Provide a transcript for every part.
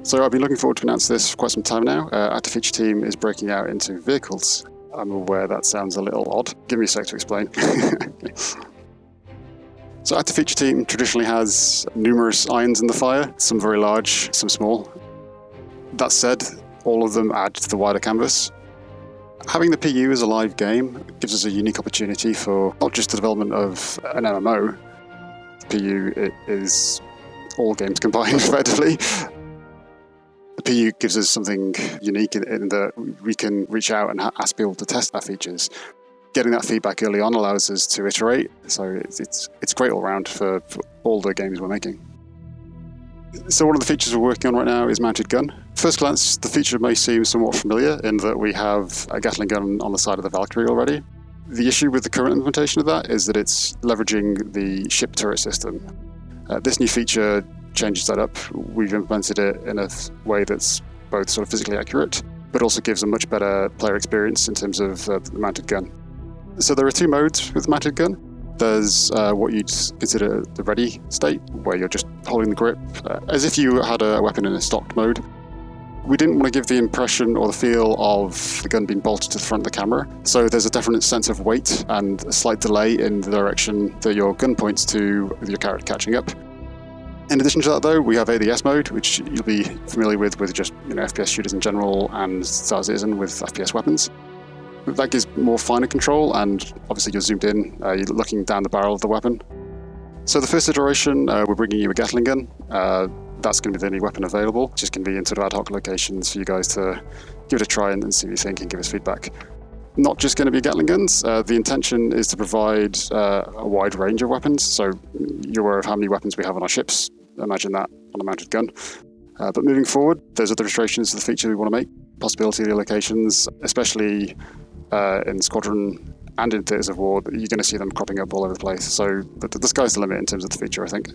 So I've been looking forward to announce this for quite some time now. Active Feature Team is breaking out into vehicles. I'm aware that sounds a little odd. Give me a sec to explain. So Active Feature Team traditionally has numerous irons in the fire, some very large, some small. That said, all of them add to the wider canvas. Having the PU as a live game gives us a unique opportunity for not just the development of an MMO. The PU is all games combined, effectively. The PU gives us something unique in that we can reach out and ask people to test our features. Getting that feedback early on allows us to iterate, so it's great all around for all the games we're making. So one of the features we're working on right now is mounted gun. First glance, the feature may seem somewhat familiar in that we have a Gatling gun on the side of the Valkyrie already. The issue with the current implementation of that is that it's leveraging the ship turret system. This new feature changes that up. We've implemented it in a way that's both sort of physically accurate, but also gives a much better player experience in terms of the mounted gun. So there are two modes with the mounted gun. There's what you'd consider the ready state, where you're just holding the grip as if you had a weapon in a stocked mode. We didn't want to give the impression or the feel of the gun being bolted to the front of the camera, so there's a definite sense of weight and a slight delay in the direction that your gun points to with your character catching up. In addition to that, though, we have ADS mode, which you'll be familiar with just FPS shooters in general and Star Citizen with FPS weapons. That gives more finer control, and obviously you're zoomed in, you're looking down the barrel of the weapon. So the first iteration, we're bringing you a Gatling gun. That's going to be the only weapon available, which is convenient sort of ad hoc locations for you guys to give it a try and see what you think and give us feedback. Not just going to be Gatling guns. The intention is to provide a wide range of weapons. So you're aware of how many weapons we have on our ships. Imagine that on a mounted gun. But moving forward, there's other restrictions to the feature we want to make. Possibility of locations, especially in Squadron and in Theatres of War, you're going to see them cropping up all over the place. So the sky's the limit in terms of the feature, I think.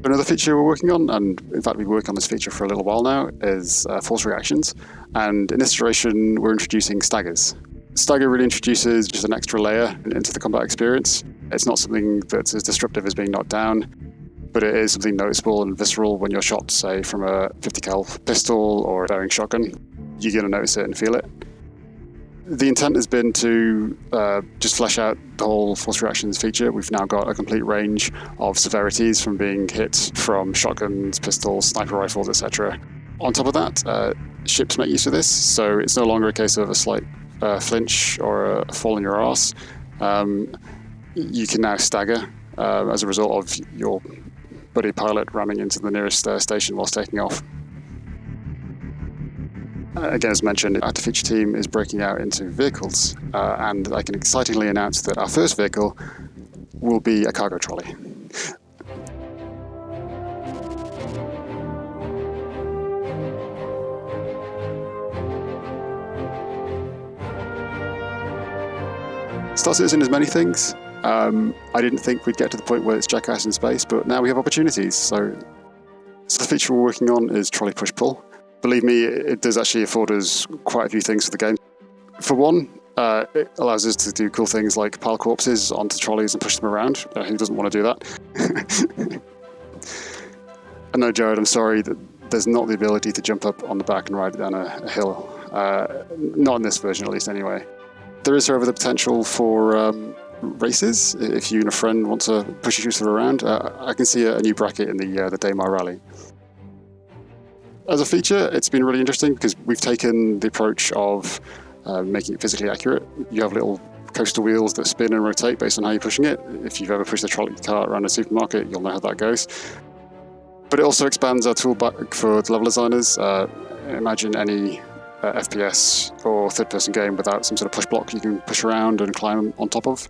Another feature we're working on, and in fact we've been working on this feature for a little while now, is force reactions. And in this iteration, we're introducing staggers. Stagger really introduces just an extra layer into the combat experience. It's not something that's as disruptive as being knocked down, but it is something noticeable and visceral when you're shot, say, from a 50 cal pistol or a bearing shotgun. You're going to notice it and feel it. The intent has been to just flesh out the whole force reactions feature. We've now got a complete range of severities from being hit from shotguns, pistols, sniper rifles, etc. On top of that, ships make use of this, so it's no longer a case of a slight flinch or a fall in your arse. You can now stagger as a result of your buddy pilot ramming into the nearest station whilst taking off. Again, as mentioned, Active Feature Team is breaking out into vehicles, and I can excitingly announce that our first vehicle will be a cargo trolley. Star Citizen is many things. I didn't think we'd get to the point where it's Jackass in space, but now we have opportunities. So the feature we're working on is trolley push-pull. Believe me, it does actually afford us quite a few things for the game. For one, it allows us to do cool things like pile corpses onto trolleys and push them around. Who doesn't want to do that? And no, Jared, I'm sorry, that there's not the ability to jump up on the back and ride down a hill. Not in this version, at least, anyway. There is, however, the potential for races. If you and a friend want to push each other around, I can see a new bracket in the Daymar Rally. As a feature, it's been really interesting because we've taken the approach of making it physically accurate. You have little coaster wheels that spin and rotate based on how you're pushing it. If you've ever pushed a trolley cart around a supermarket, you'll know how that goes. But it also expands our toolbox for the level designers. Imagine any FPS or third-person game without some sort of push block you can push around and climb on top of.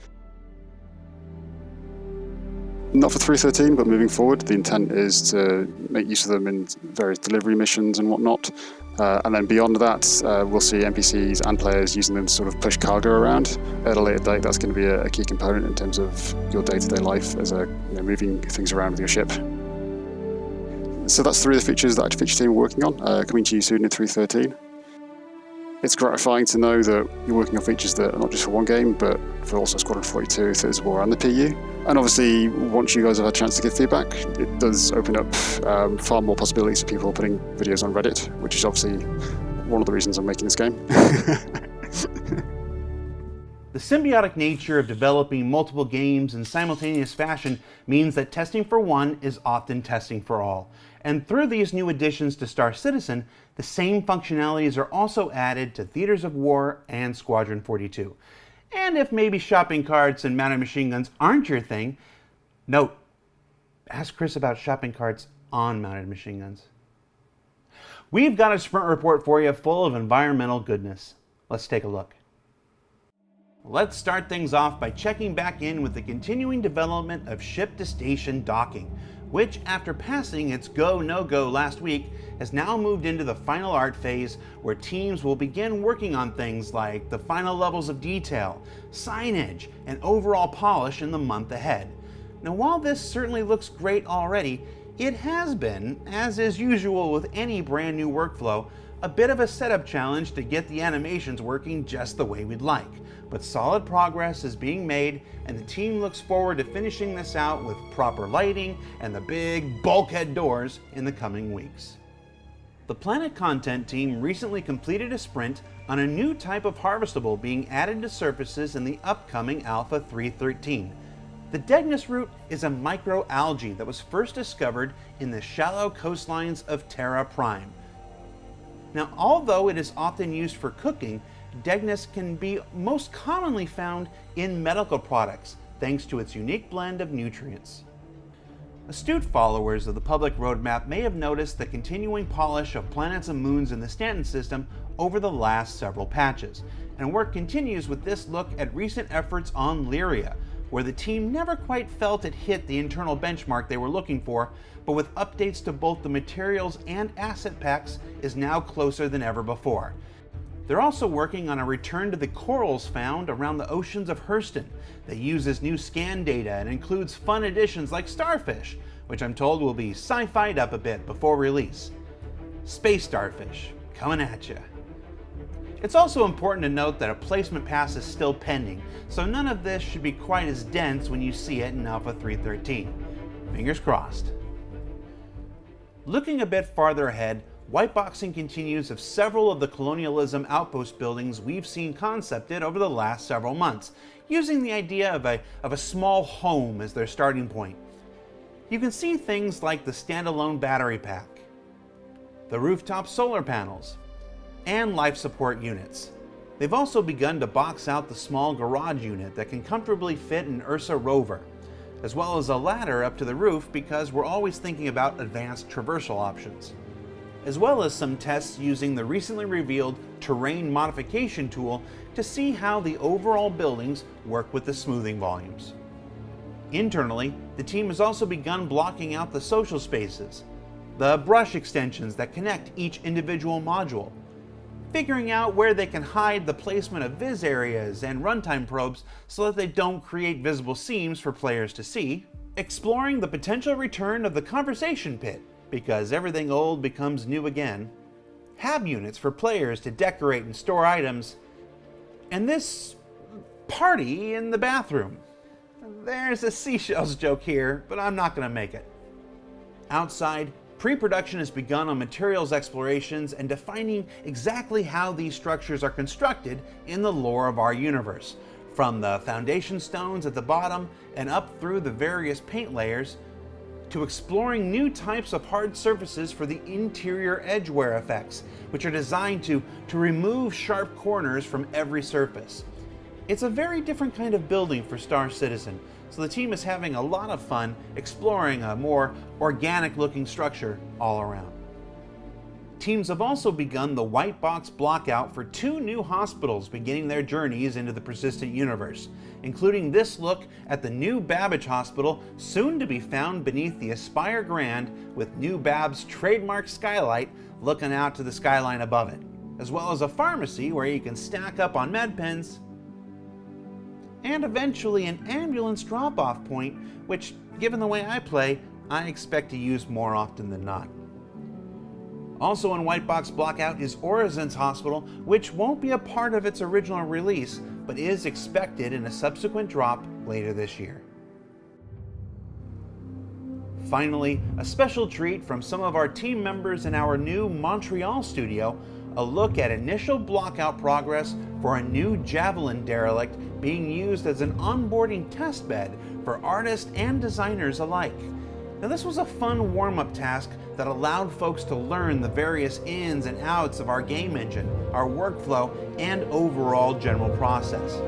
Not for 3.13, but moving forward, the intent is to make use of them in various delivery missions and whatnot. And then beyond that, we'll see NPCs and players using them to sort of push cargo around. At a later date, that's going to be a key component in terms of your day-to-day life as moving things around with your ship. So that's three of the features that Active Feature Team are working on, coming to you soon in 3.13. It's gratifying to know that you're working on features that are not just for one game, but for also Squadron 42, Theaters of War, and the PU. And obviously, once you guys have had a chance to give feedback, it does open up far more possibilities for people putting videos on Reddit, which is obviously one of the reasons I'm making this game. The symbiotic nature of developing multiple games in simultaneous fashion means that testing for one is often testing for all. And through these new additions to Star Citizen, the same functionalities are also added to Theaters of War and Squadron 42. And if maybe shopping carts and mounted machine guns aren't your thing, note, ask Chris about shopping carts on mounted machine guns. We've got a sprint report for you full of environmental goodness. Let's take a look. Let's start things off by checking back in with the continuing development of ship-to-station docking, which, after passing its go, no-go last week, has now moved into the final art phase where teams will begin working on things like the final levels of detail, signage, and overall polish in the month ahead. Now, while this certainly looks great already, it has been, as is usual with any brand new workflow, a bit of a setup challenge to get the animations working just the way we'd like. But solid progress is being made, and the team looks forward to finishing this out with proper lighting and the big bulkhead doors in the coming weeks. The Planet Content team recently completed a sprint on a new type of harvestable being added to surfaces in the upcoming Alpha 3.13. The Degnus root is a microalgae that was first discovered in the shallow coastlines of Terra Prime. Now, although it is often used for cooking, Degnus can be most commonly found in medical products, thanks to its unique blend of nutrients. Astute followers of the public roadmap may have noticed the continuing polish of planets and moons in the Stanton system over the last several patches, and work continues with this look at recent efforts on Lyria, where the team never quite felt it hit the internal benchmark they were looking for, but with updates to both the materials and asset packs is now closer than ever before. They're also working on a return to the corals found around the oceans of Hurston that uses new scan data and includes fun additions like starfish, which I'm told will be sci-fi'd up a bit before release. Space starfish, coming at ya. It's also important to note that a placement pass is still pending, so none of this should be quite as dense when you see it in Alpha 3.13. Fingers crossed. Looking a bit farther ahead, whiteboxing continues of several of the colonialism outpost buildings we've seen concepted over the last several months, using the idea of a small home as their starting point. You can see things like the standalone battery pack, the rooftop solar panels, and life support units. They've also begun to box out the small garage unit that can comfortably fit an Ursa rover, as well as a ladder up to the roof because we're always thinking about advanced traversal options, as well as some tests using the recently revealed terrain modification tool to see how the overall buildings work with the smoothing volumes. Internally, the team has also begun blocking out the social spaces, the brush extensions that connect each individual module, figuring out where they can hide the placement of viz areas and runtime probes so that they don't create visible seams for players to see, exploring the potential return of the conversation pit, because everything old becomes new again, hab units for players to decorate and store items, and this party in the bathroom. There's a seashells joke here, but I'm not going to make it. Outside, pre-production has begun on materials explorations and defining exactly how these structures are constructed in the lore of our universe, from the foundation stones at the bottom and up through the various paint layers, to exploring new types of hard surfaces for the interior edge wear effects, which are designed to remove sharp corners from every surface. It's a very different kind of building for Star Citizen, so the team is having a lot of fun exploring a more organic looking structure all around. Teams have also begun the white box blockout for 2 new hospitals beginning their journeys into the persistent universe, including this look at the new Babbage Hospital, soon to be found beneath the Aspire Grand, with new Bab's trademark skylight looking out to the skyline above it, as well as a pharmacy where you can stack up on med pens, and eventually an ambulance drop-off point, which, given the way I play, I expect to use more often than not. Also in White Box Blockout is Orizon's Hospital, which won't be a part of its original release, but is expected in a subsequent drop later this year. Finally, a special treat from some of our team members in our new Montreal studio, a look at initial blockout progress for a new Javelin derelict being used as an onboarding testbed for artists and designers alike. Now this was a fun warm-up task that allowed folks to learn the various ins and outs of our game engine, our workflow, and overall general process.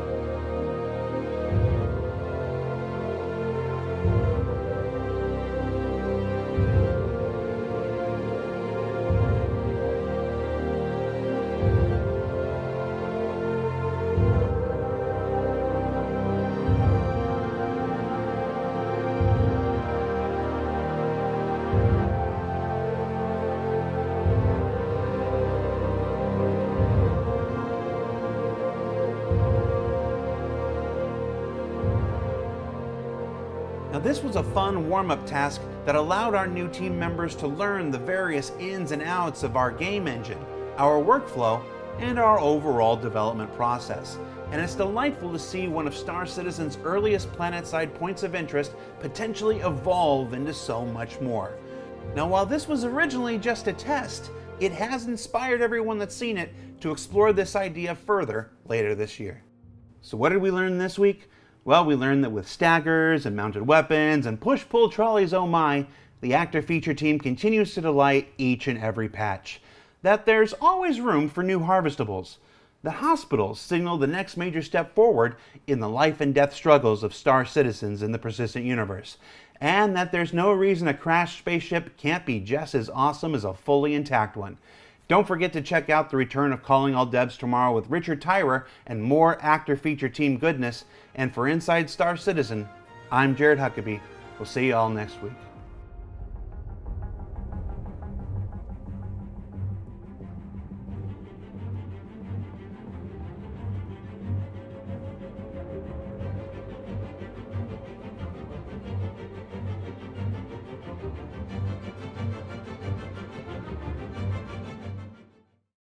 Now this was a fun warm-up task that allowed our new team members to learn the various ins and outs of our game engine, our workflow, and our overall development process. And it's delightful to see one of Star Citizen's earliest planetside points of interest potentially evolve into so much more. Now while this was originally just a test, it has inspired everyone that's seen it to explore this idea further later this year. So what did we learn this week? Well, we learned that with staggers and mounted weapons and push-pull trolleys, oh my, the actor feature team continues to delight each and every patch. That there's always room for new harvestables. The hospitals signal the next major step forward in the life and death struggles of Star Citizens in the persistent universe. And that there's no reason a crashed spaceship can't be just as awesome as a fully intact one. Don't forget to check out the return of Calling All Devs tomorrow with Richard Tyrer and more actor feature team goodness. And for Inside Star Citizen, I'm Jared Huckabee. We'll see you all next week.